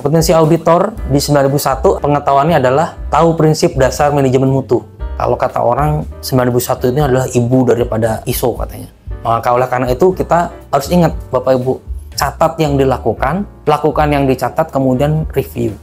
Kompetensi auditor di 9001 pengetahuannya adalah tahu prinsip dasar manajemen mutu. Kalau kata orang 9001 ini adalah ibu daripada ISO katanya. Maka oleh karena itu kita harus ingat Bapak Ibu, catat yang dilakukan, lakukan yang dicatat, kemudian review.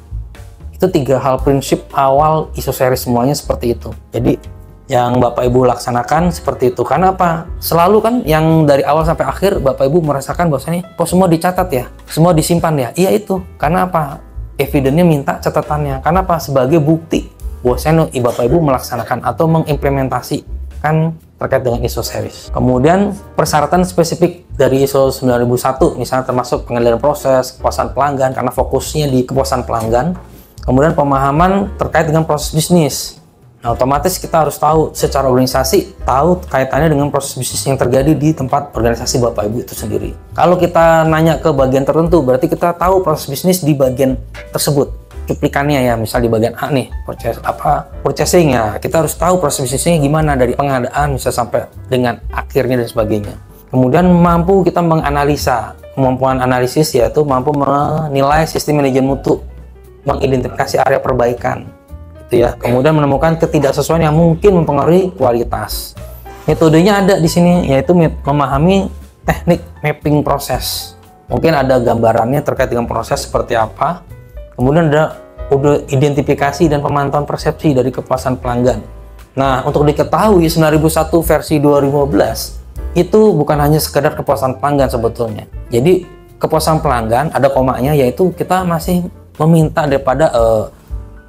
Itu 3 hal prinsip awal ISO series semuanya seperti itu. Jadi yang Bapak Ibu laksanakan seperti itu. Karena apa? Selalu kan yang dari awal sampai akhir Bapak Ibu merasakan bahwasanya kok semua dicatat ya, semua disimpan ya. Iya itu. Karena apa? Evidennya minta catatannya. Karena apa? Sebagai bukti bahwasanya Bapak Ibu melaksanakan atau mengimplementasikan terkait dengan ISO series. Kemudian persyaratan spesifik dari ISO 9001 misalnya termasuk pengendalian proses, kepuasan pelanggan karena fokusnya di kepuasan pelanggan. Kemudian pemahaman terkait dengan proses bisnis. Nah, otomatis kita harus tahu secara organisasi, tahu kaitannya dengan proses bisnis yang terjadi di tempat organisasi Bapak Ibu itu sendiri. Kalau kita nanya ke bagian tertentu, berarti kita tahu proses bisnis di bagian tersebut. Cuplikannya ya, misal di bagian A nih, purchasing ya, kita harus tahu proses bisnisnya gimana dari pengadaan bisa sampai dengan akhirnya dan sebagainya. Kemudian mampu kita menganalisa, kemampuan analisis yaitu mampu menilai sistem manajemen mutu, mengidentifikasi area perbaikan, gitu ya. Kemudian menemukan ketidaksesuaian yang mungkin mempengaruhi kualitas. Metodenya ada di sini, yaitu memahami teknik mapping proses. Mungkin ada gambarannya terkait dengan proses seperti apa. Kemudian ada identifikasi dan pemantauan persepsi dari kepuasan pelanggan. Nah, untuk diketahui 9001 versi 2015 itu bukan hanya sekedar kepuasan pelanggan sebetulnya. Jadi kepuasan pelanggan ada komanya, yaitu kita masih meminta daripada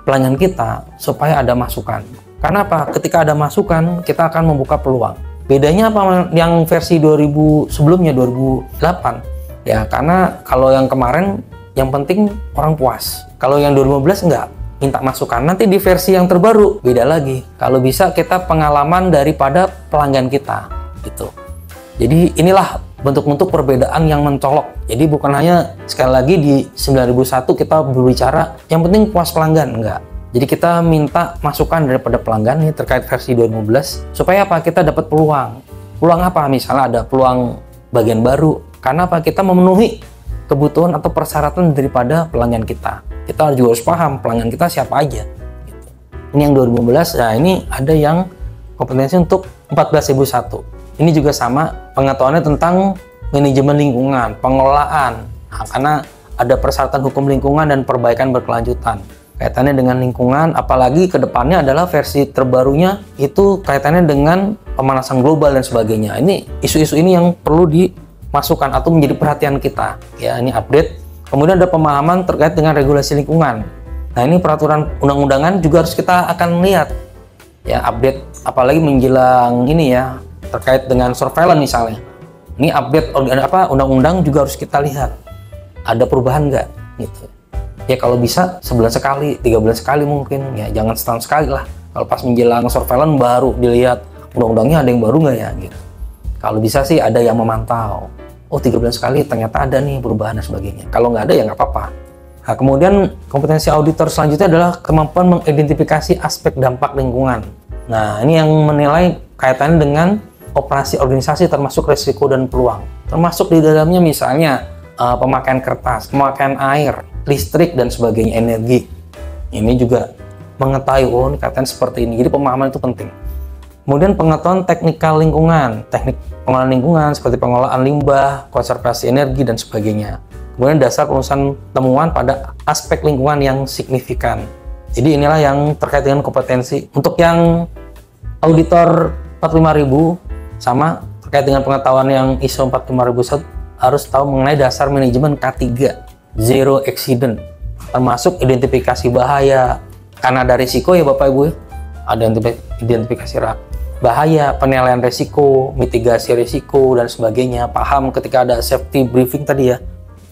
pelanggan kita supaya ada masukan. Karena apa? Ketika ada masukan, kita akan membuka peluang. Bedanya apa yang versi 2000 sebelumnya 2008? Ya, karena kalau yang kemarin yang penting orang puas. Kalau yang 2015 enggak, minta masukan. Nanti di versi yang terbaru beda lagi. Kalau bisa kita pengalaman daripada pelanggan kita gitu. Jadi inilah bentuk-bentuk perbedaan yang mencolok. Jadi bukan hanya sekali lagi di 9001 kita berbicara yang penting puas pelanggan, enggak. Jadi kita minta masukan daripada pelanggan nih terkait versi 2015 supaya apa? Kita dapat peluang. Peluang apa? Misalnya ada peluang bagian baru. Karena apa? Kita memenuhi kebutuhan atau persyaratan daripada pelanggan kita. Kita juga harus paham pelanggan kita siapa aja. Gitu. Ini yang 2015. Nah, ini ada yang kompetensi untuk 14001. Ini juga sama pengetahuannya tentang manajemen lingkungan, pengelolaan. Nah, karena ada persyaratan hukum lingkungan dan perbaikan berkelanjutan. Kaitannya dengan lingkungan, apalagi ke depannya adalah versi terbarunya itu kaitannya dengan pemanasan global dan sebagainya. Ini isu-isu ini yang perlu dimasukkan atau menjadi perhatian kita. Ya, ini update. Kemudian ada pemahaman terkait dengan regulasi lingkungan. Nah, ini peraturan undang-undangan juga harus kita akan lihat. Ya, update apalagi menjelang ini ya, terkait dengan surveillance misalnya. Ini update undang-undang juga harus kita lihat. Ada perubahan nggak gitu. Ya kalau bisa sebulan sekali, 3 bulan sekali mungkin. Ya jangan setahun sekali lah. Kalau pas menjelang surveillance baru dilihat undang-undangnya ada yang baru nggak ya gitu. Kalau bisa sih ada yang memantau. Oh 3 bulan sekali ternyata ada nih perubahan dan sebagainya. Kalau nggak ada ya nggak apa-apa. Nah, kemudian kompetensi auditor selanjutnya adalah kemampuan mengidentifikasi aspek dampak lingkungan. Nah ini yang menilai kaitannya dengan operasi organisasi termasuk risiko dan peluang. Termasuk di dalamnya misalnya pemakaian kertas, pemakaian air, listrik dan sebagainya, energi. Ini juga mengetahui oh ini kaitan seperti ini. Jadi pemahaman itu penting. Kemudian pengetahuan teknikal lingkungan, teknik pengelolaan lingkungan seperti pengelolaan limbah, konservasi energi dan sebagainya. Kemudian dasar perusahaan temuan pada aspek lingkungan yang signifikan. Jadi inilah yang terkait dengan kompetensi. Untuk yang auditor 45000 sama terkait dengan pengetahuan yang ISO 45001 harus tahu mengenai dasar manajemen K3, zero accident, termasuk identifikasi bahaya. Karena ada risiko ya Bapak Ibu, ada identifikasi bahaya, penilaian risiko, mitigasi risiko dan sebagainya. Paham ketika ada safety briefing tadi ya,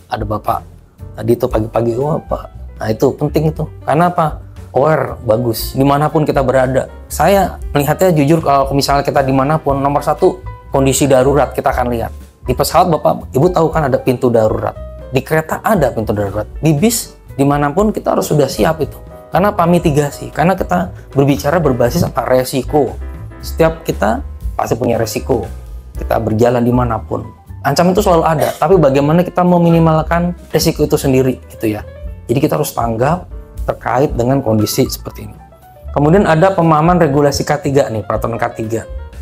ada Bapak tadi itu pagi-pagi Pak. Nah itu penting itu, karena apa? Aware bagus dimanapun kita berada. Saya melihatnya jujur kalau misalnya kita dimanapun, nomor satu kondisi darurat kita akan lihat. Di pesawat Bapak Ibu tahu kan ada pintu darurat, di kereta ada pintu darurat, di bis dimanapun kita harus sudah siap itu. Karena apa? Mitigasi, karena kita berbicara berbasis apa? Resiko. Setiap kita pasti punya resiko, kita berjalan dimanapun. Ancaman itu selalu ada, tapi bagaimana kita meminimalkan resiko itu sendiri gitu ya. Jadi kita harus tanggap terkait dengan kondisi seperti ini. Kemudian ada pemahaman regulasi K3 nih, peraturan K3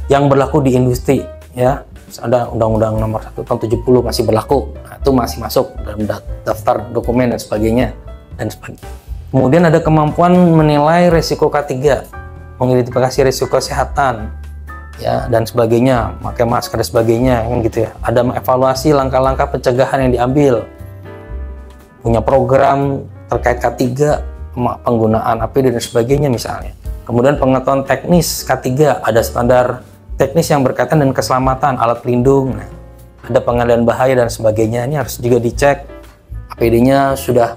yang berlaku di industri ya. Ada Undang-Undang Nomor 1 Tahun 70 masih berlaku. Nah, itu masih masuk dalam daftar dokumen dan sebagainya Kemudian ada kemampuan menilai resiko K3, mengidentifikasi resiko kesehatan ya dan sebagainya, pakai masker dan sebagainya kan gitu ya. Ada mengevaluasi langkah-langkah pencegahan yang diambil. Punya program terkait K3, penggunaan APD dan sebagainya misalnya. Kemudian pengetahuan teknis K3, ada standar teknis yang berkaitan dengan keselamatan, alat pelindung, nah, ada pengendalian bahaya dan sebagainya. Ini harus juga dicek APD-nya sudah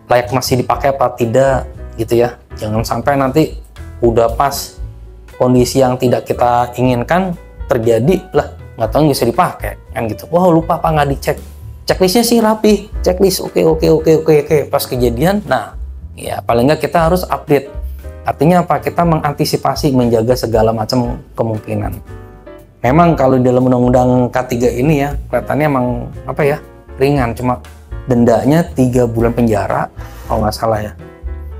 layak masih dipakai apa tidak gitu ya. Jangan sampai nanti udah pas kondisi yang tidak kita inginkan terjadi lah, nggak tahu bisa dipakai kan gitu. Wah, lupa apa nggak dicek. Checklistnya sih rapi, checklist oke. Pas kejadian, nah ya paling nggak kita harus update. Artinya apa? Kita mengantisipasi, menjaga segala macam kemungkinan. Memang kalau di dalam undang-undang K3 ini ya kelihatannya emang apa ya, ringan, cuma dendanya 3 bulan penjara kalau nggak salah ya.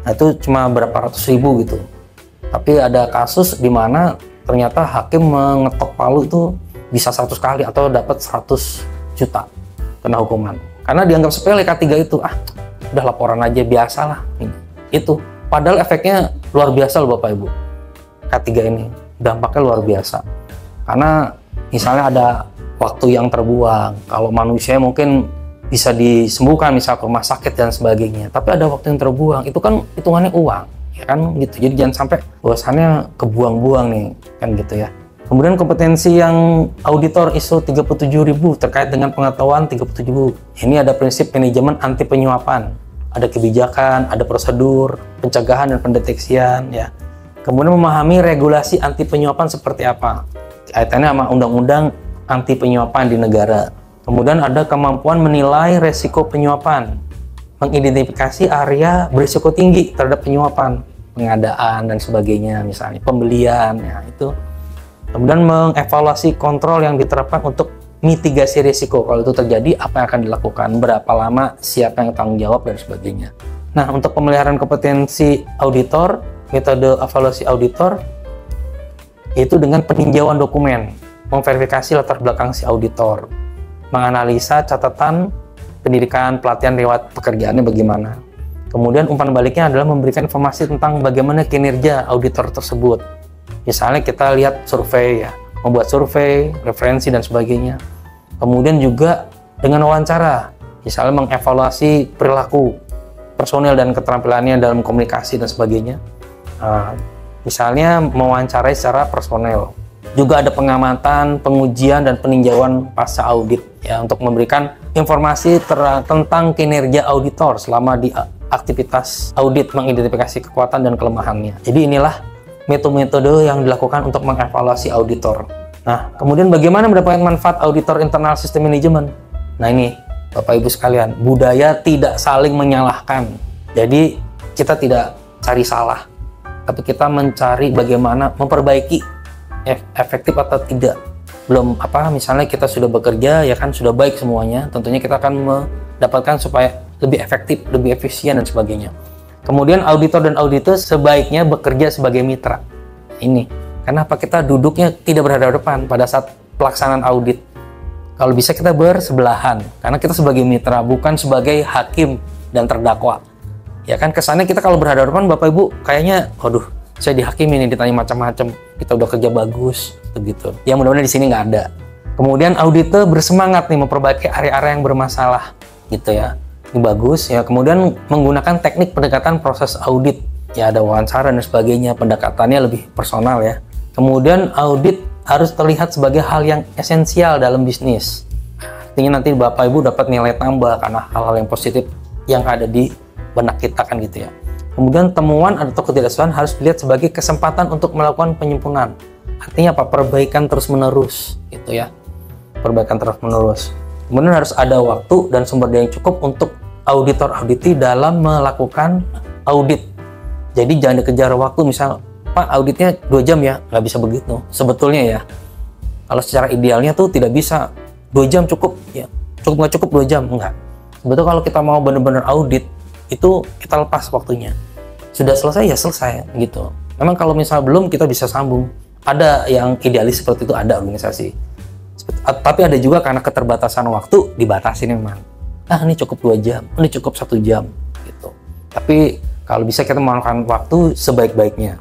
Nah itu cuma berapa ratus ribu gitu. Tapi ada kasus di mana ternyata hakim mengetok palu itu bisa 100 kali atau dapat 100 juta kena hukuman. Karena dianggap sepele K3 itu, udah laporan aja biasalah. Itu padahal efeknya luar biasa loh Bapak Ibu. K3 ini dampaknya luar biasa. Karena misalnya ada waktu yang terbuang. Kalau manusia mungkin bisa disembuhkan misal ke rumah sakit dan sebagainya. Tapi ada waktu yang terbuang, itu kan hitungannya uang, ya kan gitu. Jadi jangan sampai bahwasannya kebuang-buang nih, kan gitu ya. Kemudian kompetensi yang auditor ISO 37000 terkait dengan pengetahuan 37000. Ini ada prinsip manajemen anti penyuapan, ada kebijakan, ada prosedur pencegahan dan pendeteksian ya. Kemudian memahami regulasi anti penyuapan seperti apa, kaitannya sama undang-undang anti penyuapan di negara. Kemudian ada kemampuan menilai resiko penyuapan, mengidentifikasi area berisiko tinggi terhadap penyuapan, pengadaan dan sebagainya, misalnya pembelian ya itu. Kemudian mengevaluasi kontrol yang diterapkan untuk mitigasi risiko. Kalau itu terjadi, apa yang akan dilakukan, berapa lama, siapa yang tanggung jawab, dan sebagainya. Nah, untuk pemeliharaan kompetensi auditor, metode evaluasi auditor, yaitu dengan peninjauan dokumen, memverifikasi latar belakang si auditor, menganalisa catatan, pendidikan, pelatihan lewat pekerjaannya bagaimana. Kemudian umpan baliknya adalah memberikan informasi tentang bagaimana kinerja auditor tersebut. Misalnya kita lihat survei ya, membuat survei, referensi dan sebagainya. Kemudian juga dengan wawancara, misalnya mengevaluasi perilaku personel dan keterampilannya dalam komunikasi dan sebagainya. Misalnya mewawancarai secara personel. Juga ada pengamatan, pengujian dan peninjauan pasca audit ya untuk memberikan informasi tentang kinerja auditor selama di aktivitas audit, mengidentifikasi kekuatan dan kelemahannya. Jadi inilah metode-metode yang dilakukan untuk mengevaluasi auditor. Nah, kemudian bagaimana mendapatkan manfaat auditor internal sistem manajemen? Nah ini, Bapak Ibu sekalian, budaya tidak saling menyalahkan. Jadi, kita tidak cari salah, tapi kita mencari bagaimana memperbaiki efektif atau tidak. Belum misalnya kita sudah bekerja, ya kan sudah baik semuanya, tentunya kita akan mendapatkan supaya lebih efektif, lebih efisien dan sebagainya. Kemudian auditor dan auditor sebaiknya bekerja sebagai mitra. Ini, kenapa kita duduknya tidak berhadapan pada saat pelaksanaan audit? Kalau bisa kita bersebelahan, karena kita sebagai mitra, bukan sebagai hakim dan terdakwa. Ya kan kesannya kita kalau berhadapan Bapak Ibu, kayaknya, waduh, saya dihakimi nih, ditanya macam-macam, kita udah kerja bagus, begitu. Yang mudah-mudahan di sini nggak ada. Kemudian auditor bersemangat nih memperbaiki area-area yang bermasalah, gitu ya. Ini bagus ya. Kemudian menggunakan teknik pendekatan proses audit ya, ada wawancara dan sebagainya, pendekatannya lebih personal ya. Kemudian audit harus terlihat sebagai hal yang esensial dalam bisnis. Artinya nanti Bapak Ibu dapat nilai tambah karena hal-hal yang positif yang ada di benak kita kan gitu ya. Kemudian temuan atau ketidaksesuaian harus dilihat sebagai kesempatan untuk melakukan penyempurnaan. Artinya apa? Perbaikan terus-menerus gitu ya. Perbaikan terus-menerus. Kemudian harus ada waktu dan sumber daya yang cukup untuk auditor auditi dalam melakukan audit. Jadi jangan dikejar waktu, misal Pak auditnya 2 jam ya, nggak bisa begitu sebetulnya ya. Kalau secara idealnya tuh tidak bisa 2 jam cukup ya, cukup nggak cukup 2 jam enggak. Sebetulnya kalau kita mau benar-benar audit, itu kita lepas waktunya. Sudah selesai ya selesai gitu. Memang kalau misal belum, kita bisa sambung. Ada yang idealis seperti itu, ada organisasi. Tapi ada juga karena keterbatasan waktu, dibatasi memang. Ini cukup 2 jam, ini cukup 1 jam gitu. Tapi kalau bisa kita menggunakan waktu sebaik-baiknya.